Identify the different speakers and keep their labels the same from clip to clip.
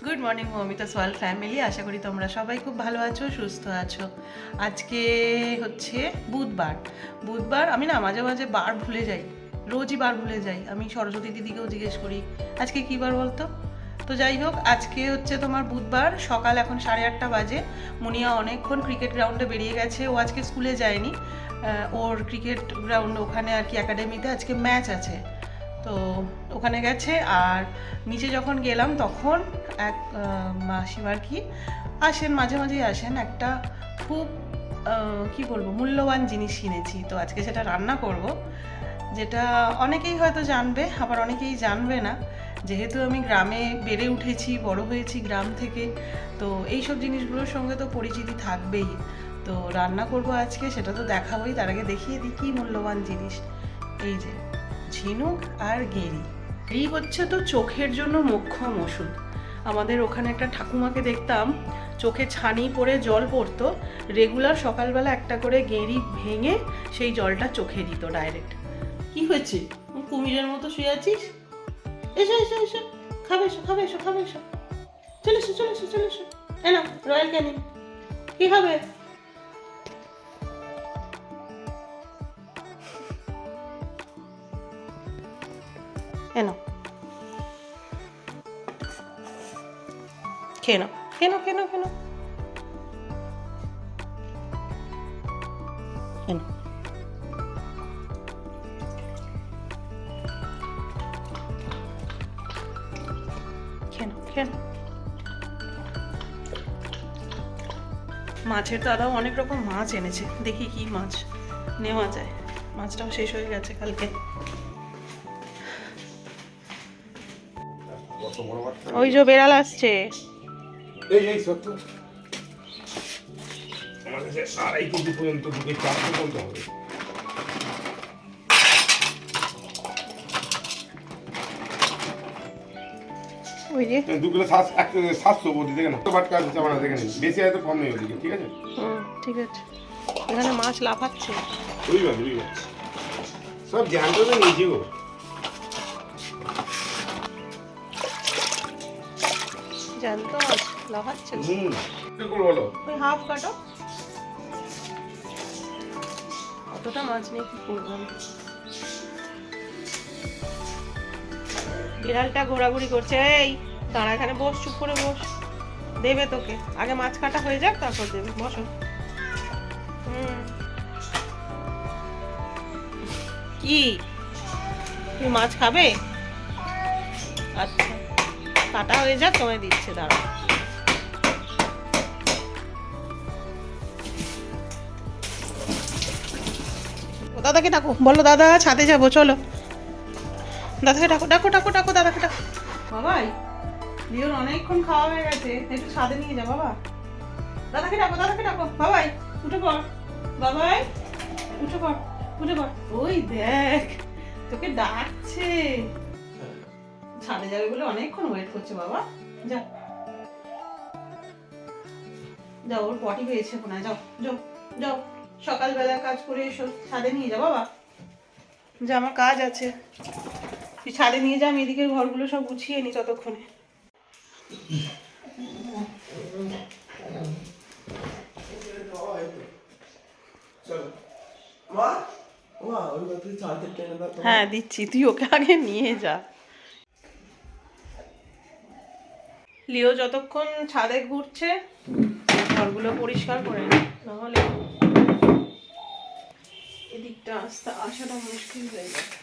Speaker 1: Good morning Moumita সোয়াল family, আশা করি তোমরা সবাই খুব ভালো আছো, সুস্থ আছো। আজকে হচ্ছে বুধবার। আমি না মাঝে মাঝে বার ভুলে যাই, রোজই বার ভুলে যাই। আমি সরস্বতী দিদিকেও জিজ্ঞেস করি আজকে কী বার বলতো। তো যাই হোক, আজকে হচ্ছে তোমার বুধবার, সকাল এখন 8:30 বাজে। মুনিয়া অনেকক্ষণ ক্রিকেট গ্রাউন্ডে বেরিয়ে গেছে। ও আজকে স্কুলে যায়নি, ওর ক্রিকেট গ্রাউন্ড ওখানে আর কি একাডেমিতে আজকে ম্যাচ আছে, তো ওখানে গেছে। আর নিচে যখন গেলাম তখন এক মাসিমার কি আসেন, মাঝে মাঝেই আসেন, একটা খুব কি বলবো মূল্যবান জিনিস কিনেছি। তো আজকে সেটা রান্না করব, যেটা অনেকেই হয়তো জানবে, আবার অনেকেই জানবে না। যেহেতু আমি গ্রামে বেড়ে উঠেছি, বড় হয়েছি গ্রাম থেকে, তো এই সব জিনিসগুলোর সঙ্গে তো পরিচিতি থাকবেই। তো রান্না করব আজকে, সেটা তো দেখাবোই। তার আগে দেখিয়ে দিই কী মূল্যবান জিনিস। এই যে ঝিনুক আর গেঁড়ি। এই হচ্ছে তো চোখের জন্য মোক্ষম ওষুধ। আমাদের ওখানে একটা ঠাকুমাকে দেখতাম, চোখে ছানি পড়ে জল পড়তো, রেগুলার সকালবেলা একটা করে গেঁড়ি ভেঙে সেই জলটা চোখে দিত ডাইরেক্ট। কি হয়েছে, কুমিরের মতো শুয়ে আছিস? এসো এসো এসো, খাবে এসো, খাবে এসো, খাবে এসো, চলে এসো চলে এসো চলে এসো। এ না রয়্যাল ক্যানিন, কি খাবে? এনো খেয়ে নাও, খেয়ে নাও, খেয়ে নাও, খেয়ে নাও, এনো। খেয়ে নাও, খেয়ে নাও। মাছের দাদাও অনেক রকম মাছ এনেছে, দেখি কি মাছ নেওয়া যায়। মাছটাও শেষ হয়ে গেছে কালকে। ওই যে বেড়াল আসছে।
Speaker 2: এই সত্য আমার কাছে 2.5 কেজি পর্যন্ত 2 কেজি 4 পর্যন্ত হবে।
Speaker 1: ওই যে
Speaker 2: 2 কিলো 700 বলতে দেখে না, তো বাটকা আছে চাবানা দেখে নেই, বেশি হয়তো কম নেই ওদিকে, ঠিক আছে?
Speaker 1: ঠিক আছে। এখানে মাছ লাফাচ্ছে।
Speaker 2: রুই সব জানতো তো নিজে গো।
Speaker 1: জানতো মাছ লাফাচ্ছে।
Speaker 2: কি করে বলো?
Speaker 1: ওই হাফ কাটো, অতটা মাছ নিয়ে কি করবো আমি। বিড়ালটা ঘোরাঘুরি করছে। এই দাঁড়া, এখানে বস, চুপ করে বস। দেবে তোকে, আগে মাছ কাটা হয়ে যাক তারপর দেবে। বসো। কি তুমি মাছ খাবে? আচ্ছা, কাটা হয়ে যাক, তোমায় দিচ্ছে, দাঁড়া। দাদাকে ডাকো, বলো দাদা ছাদে যাবো, চলো। দাদাকে ডাকো, ডাকো ডাকো ডাকো, দাদাকে ডাকো। বাবাই, লিওর অনেকক্ষণ খাওয়া হয়ে গেছে, একটু ছাদে নিয়ে যা বাবা। দাদাকে ডাকো, দাদাকে ডাকো। বাবাই উঠে পড়, বাবাই উঠে পড়, উঠে পড়। ওই দেখ তোকে ডাকছে, ছাদে যাবে বলে অনেকক্ষণ ওয়েট করছে বাবা। যা যাও, ওর পটি পেয়েছে মনে হয়, যাও যাও যাও, সকালবেলা কাজ করে এসো, ছাদে নিয়ে যা বাবা। যা, আমার কাজ আছে, তুই ছাদে নিয়ে যা, আমি এদিকের ঘরগুলো সব গুছিয়ে নি ততক্ষণে। হ্যাঁ দিচ্ছি, তুই ওকে আগে নিয়ে যা। লিও যতক্ষণ ছাদে ঘুরছে ঘরগুলো পরিষ্কার করে নি, নাহলে এদিকটা আসাটা মুশকিল হয়ে যাবে।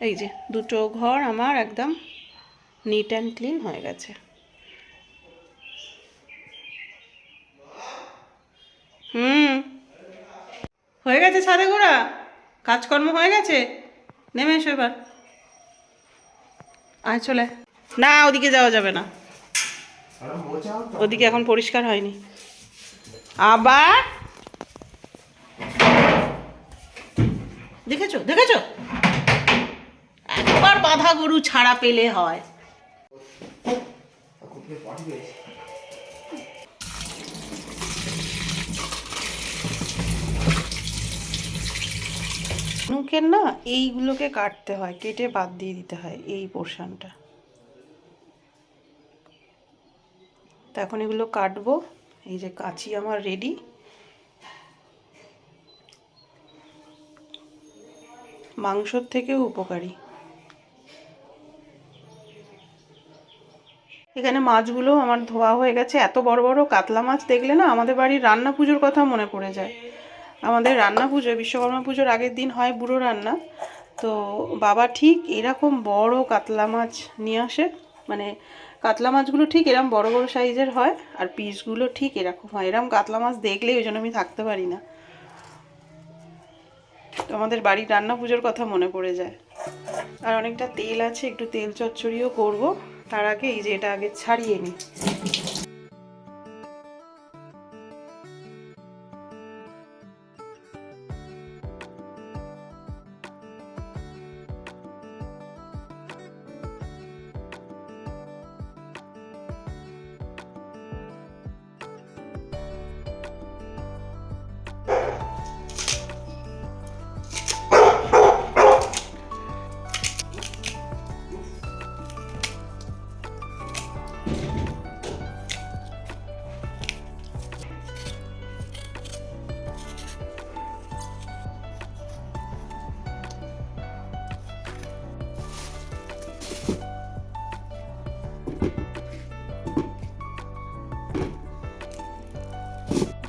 Speaker 1: এই যে দুটো ঘর আমার একদম নিট অ্যান্ড ক্লিন হয়ে গেছে। হয়ে গেছে ছাদে ঘোরা, কাজকর্ম হয়ে গেছে। নেমে এসো এবার, আয় চলে। না, ওদিকে যাওয়া যাবে না, ওদিকে এখন পরিষ্কার হয়নি। আবার দেখেছো দেখেছো, একবার বাঁধা গরু ছাড়া পেলে হয়। ঝিনুকের না এইগুলোকে কাটতে হয়, কেটে বাদ দিয়ে দিতে হয় এই পোর্শনটা। তো এখন এগুলো কাটবো। এই যে কাঁচি আমার রেডি। মাংসর থেকেও উপকারী। এখানে মাছগুলো আমার ধোয়া হয়ে গেছে। এত বড় বড় কাতলা মাছ দেখলে না আমাদের বাড়ির রান্না পুজোর কথা মনে পড়ে যায়। আমাদের রান্না পুজো, বিশ্বকর্মা পুজোর আগের দিন হয় বুড়ো রান্না। তো বাবা ঠিক এরকম বড় কাতলা মাছ নিয়ে আসে, মানে কাতলা মাছগুলো ঠিক এরকম বড় বড় সাইজের হয়, আর পিসগুলো ঠিক এরকম হয়। এরকম কাতলা মাছ দেখলেই ওই জন্য আমি থাকতে পারি না। তো আমাদের বাড়ির রান্না পুজোর কথা মনে পড়ে যায়। আর অনেকটা তেল আছে, একটু তেল চচ্চড়িও করব। তার আগে এই যে এটা আগে ছাড়িয়ে নিই।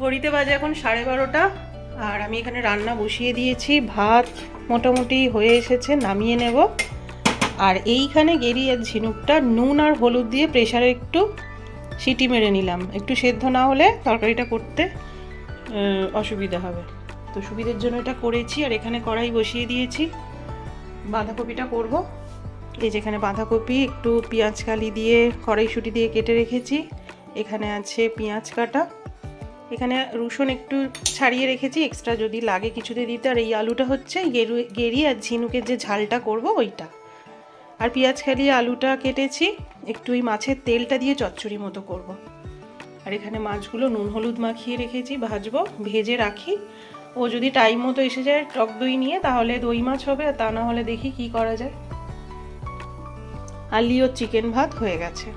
Speaker 1: ঘড়িতে বাজে এখন 12:30, আর আমি এখানে রান্না বসিয়ে দিয়েছি। ভাত মোটামুটি হয়ে এসেছে, নামিয়ে নেব। আর এইখানে গেরি আর ঝিনুকটা নুন আর হলুদ দিয়ে প্রেসারে একটু সিটি মেরে নিলাম। একটু সেদ্ধ না হলে তরকারিটা করতে অসুবিধা হবে, তো সুবিধের জন্য এটা করেছি। আর এখানে কড়াই বসিয়ে দিয়েছি, বাঁধাকপিটা করব। এই যেখানে বাঁধাকপি একটু পেঁয়াজ কালি দিয়ে কড়াইশুঁটি দিয়ে কেটে রেখেছি। এখানে আছে পেঁয়াজ কাটা, এখানে রসুন একটু ছাড়িয়ে রেখেছি, এক্সট্রা যদি লাগে কিছুতে দিতে। আর এই আলুটা হচ্ছে গেরি আর ঝিনুকের যে ঝালটা করব ওইটা। আর পেঁয়াজ খালিয়ে আলুটা কেটেছি, একটু ওই মাছের তেলটা দিয়ে চচ্চড়ি মতো করব। আর এখানে মাছগুলো নুন হলুদ মাখিয়ে রেখেছি, ভাজবো, ভেজে রাখি। ও যদি টাইম মতো এসে যায় টক দই নিয়ে, তাহলে দই মাছ হবে, আর তা না হলে দেখি কি করা যায়। আর লিওর চিকেন ভাত হয়ে গেছে।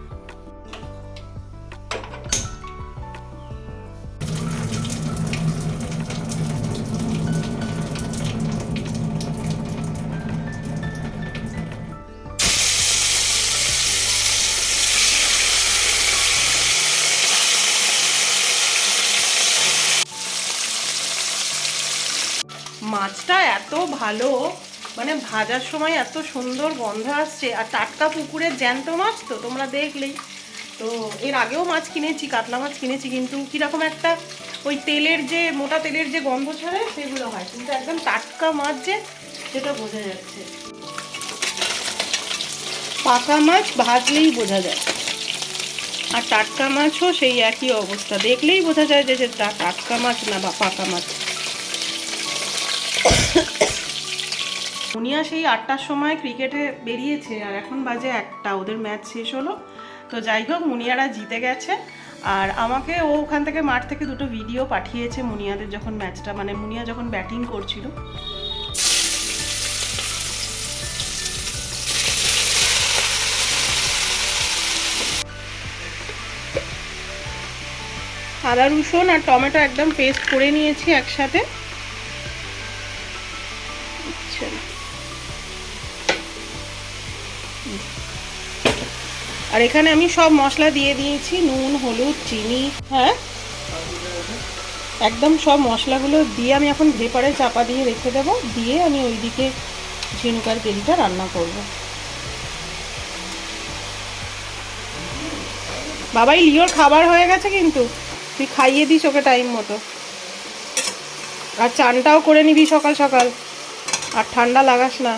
Speaker 1: মাছটা এত ভালো, মানে ভাজার সময় এত সুন্দর গন্ধ আসছে। আর টাটকা পুকুরের জ্যান্ত মাছ তো তোমরা দেখলেই। তো এর আগেও মাছ কিনেছি, কাতলা মাছ কিনেছি, কিন্তু কীরকম একটা ওই তেলের যে মোটা তেলের যে গন্ধ ছাড়ে সেগুলো হয়, কিন্তু একদম টাটকা মাছ যে সেটা বোঝা যাচ্ছে। পাকা মাছ ভাজলেই বোঝা যায়, আর টাটকা মাছও সেই একই অবস্থা, দেখলেই বোঝা যায় যে সেটা টাটকা মাছ না বা পাকা মাছ। মুনিয়া সেই 8টার সময় ক্রিকেটে বেরিয়েছে, আর এখন বাজে 1টা, ওদের ম্যাচ শেষ হলো। তো যাই হোক, মুনিয়ারা জিতে গেছে। আর আমাকে ও ওখান থেকে মাঠ থেকে দুটো ভিডিও পাঠিয়েছে মুনিয়াদের যখন ম্যাচটা, মানে মুনিয়া যখন ব্যাটিং করছিল। আদা রসুন আর টমেটো একদম পেস্ট করে নিয়েছি একসাথে। আর এখানে আমি সব মশলা দিয়ে দিয়েছি, নুন হলুদ চিনি। হ্যাঁ, একদম সব মশলাগুলো দিয়ে আমি এখন ভেপারে চাপা দিয়ে রেখে দেবো, দিয়ে আমি ওইদিকে ঝিনুক আর গেরিটা রান্না করব। বাবাই লিওর খাবার হয়ে গেছে, কিন্তু তুই খাইয়ে দিস ওকে টাইম মতো। আর চানটাও করে নিবি সকাল সকাল, আর ঠান্ডা লাগাস না।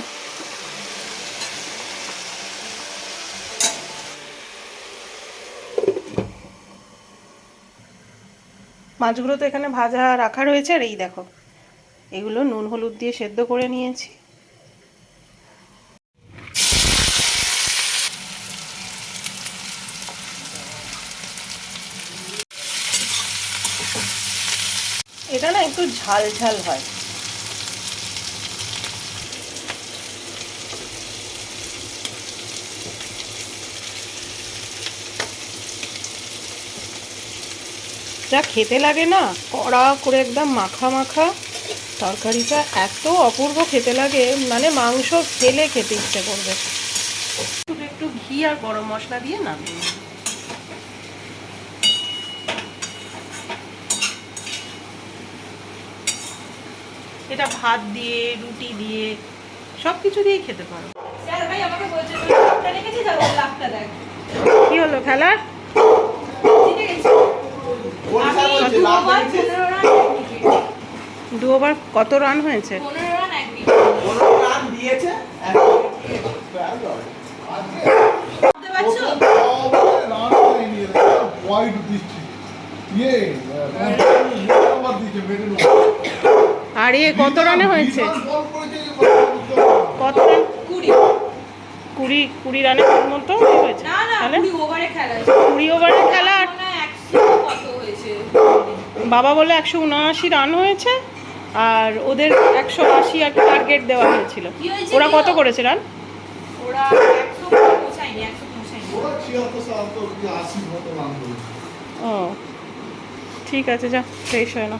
Speaker 1: মাছগুলো তো এখানে ভাজা রাখা রয়েছে, আর এই দেখো এগুলো নুন হলুদ দিয়ে সেদ্ধ করে নিয়েছি। এটা না একটু ঝাল ঝাল হয়। যা খেতে লাগে না, কড়া করে একদম মাখা মাখা তরকারিটা এত অপূর্ব খেতে লাগে, মানে মাংস খেলে খেতে ইচ্ছে করবে। শুধু একটু ঘি আর গরম মশলা দিয়ে নামিয়ে নেব। এটা ভাত দিয়ে, রুটি দিয়ে, সব কিছু দিয়েই খেতে পারো। কি হলো খেলার? দু ওভার কত রান হয়েছে?
Speaker 3: 15 রান দিয়েছে।
Speaker 1: আরে কত রানে হয়েছে? কত রান? 20 রানের মতো হয়েছে। তাহলে 20 ওভারের খেলা। বাবা বলে 179 রান হয়েছে, আর ওদের 180 একটা টার্গেট দেওয়া হয়েছিল। ওরা কত করেছে রান?
Speaker 4: ওরা 180
Speaker 1: ও ঠিক আছে, যা ফ্রেশ হয় না।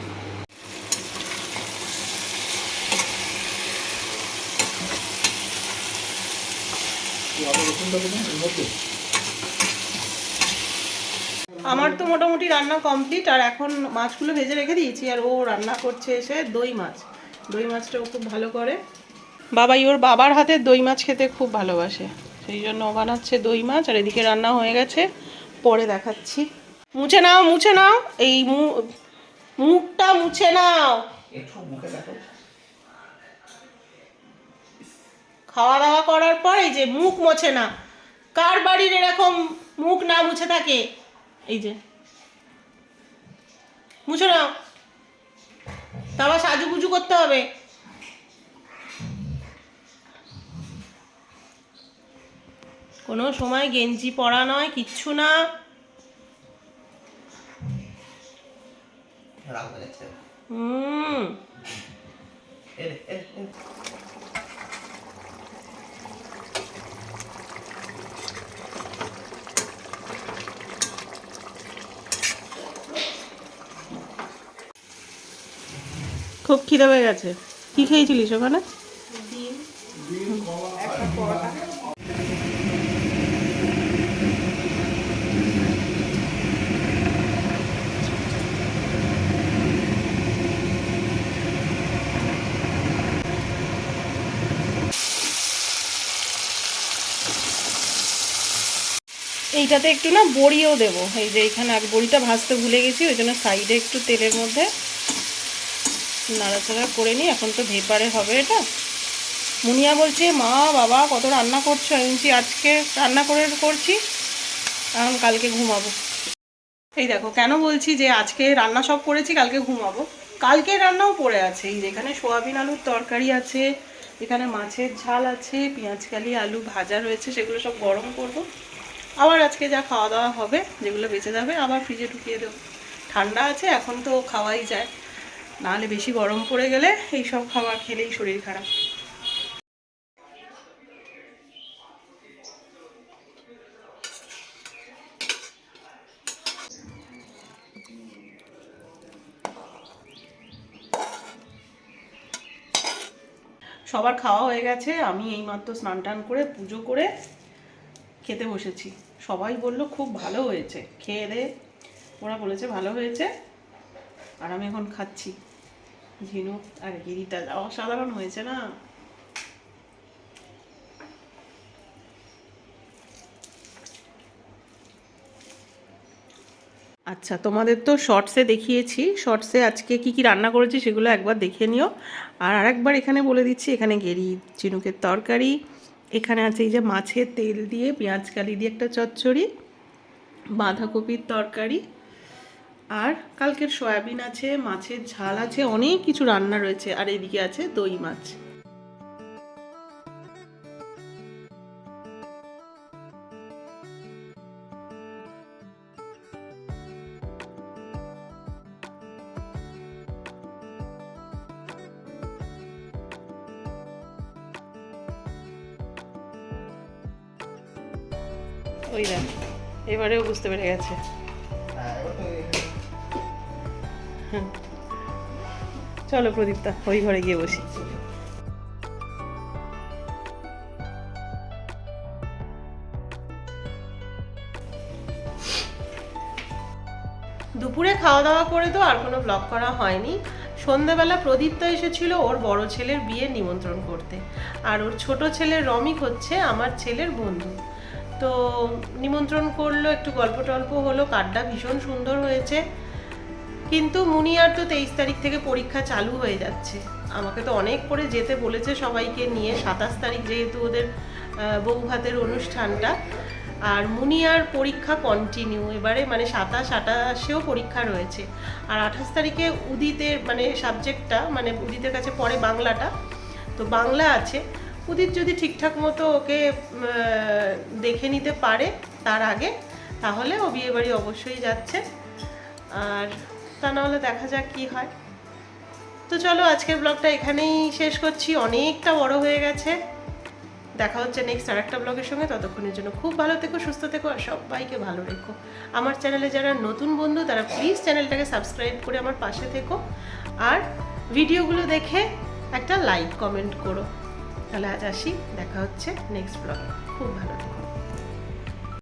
Speaker 1: আমার তো মোটামুটি রান্না কমপ্লিট, আর এখন মাছগুলো ভেজে রেখে দিয়েছি, আর ও রান্না করছে এসে দই মাছ। দই মাছটা ও খুব ভালো করে। বাবাই ওর বাবার হাতের দই মাছ খেতে খুব ভালোবাসে, সেই জন্য ও বানাচ্ছে দই মাছ। আর এদিকে রান্না হয়ে গেছে, পরে দেখাচ্ছি। মুছে নাও, মুছে নাও, এই মুখটা মুছে নাও। খাওয়া দাওয়া করার পর এই যে মুখ মোছে না। কার বাড়ির এরকম মুখ না মুছে থাকে? এই যে মুছে নাও, তারপর সাজুগুজু করতে হবে। কোনো সময় গেঞ্জি পরা নয়, কিচ্ছু না। খুব খিদে পেয়ে গেছে। কি খেয়েছিলিস ওখানে? এইটাতে একটু না বড়িও দেবো। এই যে এখানে এক বড়িটা ভাজতে ভুলে গেছি, ওই জন্য সাইডে একটু তেলের মধ্যে নাড়াচাড়া করে নিই। এখন তো ভেপারে হবে এটা। মুনিয়া বলছে, মা বাবা কত রান্না করছো? আমি বলছি আজকে রান্না করছি, এখন কালকে ঘুমাবো। এই দেখো কেন বলছি যে আজকে রান্না সব করেছি, কালকে ঘুমাবো। কালকে রান্নাও পড়ে আছে। এই যেখানে সোয়াবিন আলুর তরকারি আছে, এখানে মাছের ঝাল আছে, পেঁয়াজকালি আলু ভাজা রয়েছে, সেগুলো সব গরম করব। আবার আজকে যা খাওয়া দাওয়া হবে, যেগুলো বেঁচে যাবে আবার ফ্রিজে ঢুকিয়ে দেবো। ঠান্ডা আছে এখন, তো খাওয়াই যায়, নাহলে বেশি গরম পড়ে গেলে এইসব খাবার খেলেই শরীর খারাপ। সবার খাওয়া হয়ে গেছে, আমি এইমাত্র স্নান টান করে পুজো করে খেতে বসেছি। সবাই বলল খুব ভালো হয়েছে, খেয়ে দে। ওরা বলেছে ভালো হয়েছে, আর আমি এখন খাচ্ছি। ঝিনুক আর গিরিটা অসাধারণ হয়েছে না? আচ্ছা, তোমাদের তো শর্টসে দেখিয়েছি, শর্টসে আজকে কি কি রান্না করেছি সেগুলো একবার দেখে নিও। আর আরেকবার এখানে বলে দিচ্ছি, এখানে গেরি ঝিনুকের তরকারি, এখানে আছে এই যে মাছের তেল দিয়ে পেঁয়াজকালি দিয়ে একটা চচ্চড়ি, বাঁধাকপির তরকারি, আর কালকের সয়াবিন আছে, মাছের ঝাল আছে, অনেক কিছু রান্না রয়েছে। আর এদিকে আছে দই মাছ। ওই দেখ, এবারেও বুঝতে পেরে গেছে। চলো প্রদীপ্তা ওই ঘরে গিয়ে বসি। দুপুরে খাওয়া দাওয়া করে তো আর কোনো ব্লগ করা হয়নি। সন্ধ্যাবেলা প্রদীপ্তা এসেছিল ওর বড় ছেলের বিয়ের নিমন্ত্রণ করতে, আর ওর ছোট ছেলে রমিক হচ্ছে আমার ছেলের বন্ধু। তো নিমন্ত্রণ করলো, একটু গল্প টল্প হলো, কার্ডটা ভীষণ সুন্দর হয়েছে। কিন্তু মুনিয়ার তো 23 তারিখ থেকে পরীক্ষা চালু হয়ে যাচ্ছে। আমাকে তো অনেক করে যেতে বলেছে সবাইকে নিয়ে, 27 তারিখ যেহেতু ওদের বৌভাতের অনুষ্ঠানটা। আর মুনিয়ার পরীক্ষা কন্টিনিউ এবারে, মানে 27-28-এও পরীক্ষা রয়েছে। আর 28 তারিখে উদিতের মানে সাবজেক্টটা, মানে উদিতের কাছে পড়ে বাংলাটা, তো বাংলা আছে। উদিত যদি ঠিকঠাক মতো ওকে দেখে নিতে পারে তার আগে, তাহলে ও বিয়ে বাড়ি অবশ্যই যাচ্ছে। আর তা নাহলে দেখা যাক কি হয়। তো চলো আজকের ব্লগটা এখানেই শেষ করছি, অনেকটা বড় হয়ে গেছে। দেখা হচ্ছে নেক্সট আর একটা ব্লগের সঙ্গে। ততক্ষণের জন্য খুব ভালো থেকো, সুস্থ থেকো, আর সবাইকে ভালো রেখো। আমার চ্যানেলে যারা নতুন বন্ধু তারা প্লিজ চ্যানেলটাকে সাবস্ক্রাইব করে আমার পাশে থেকো, আর ভিডিওগুলো দেখে একটা লাইক কমেন্ট করো। তাহলে আজ আসি, দেখা হচ্ছে নেক্সট ব্লগে। খুব ভালো থেকো।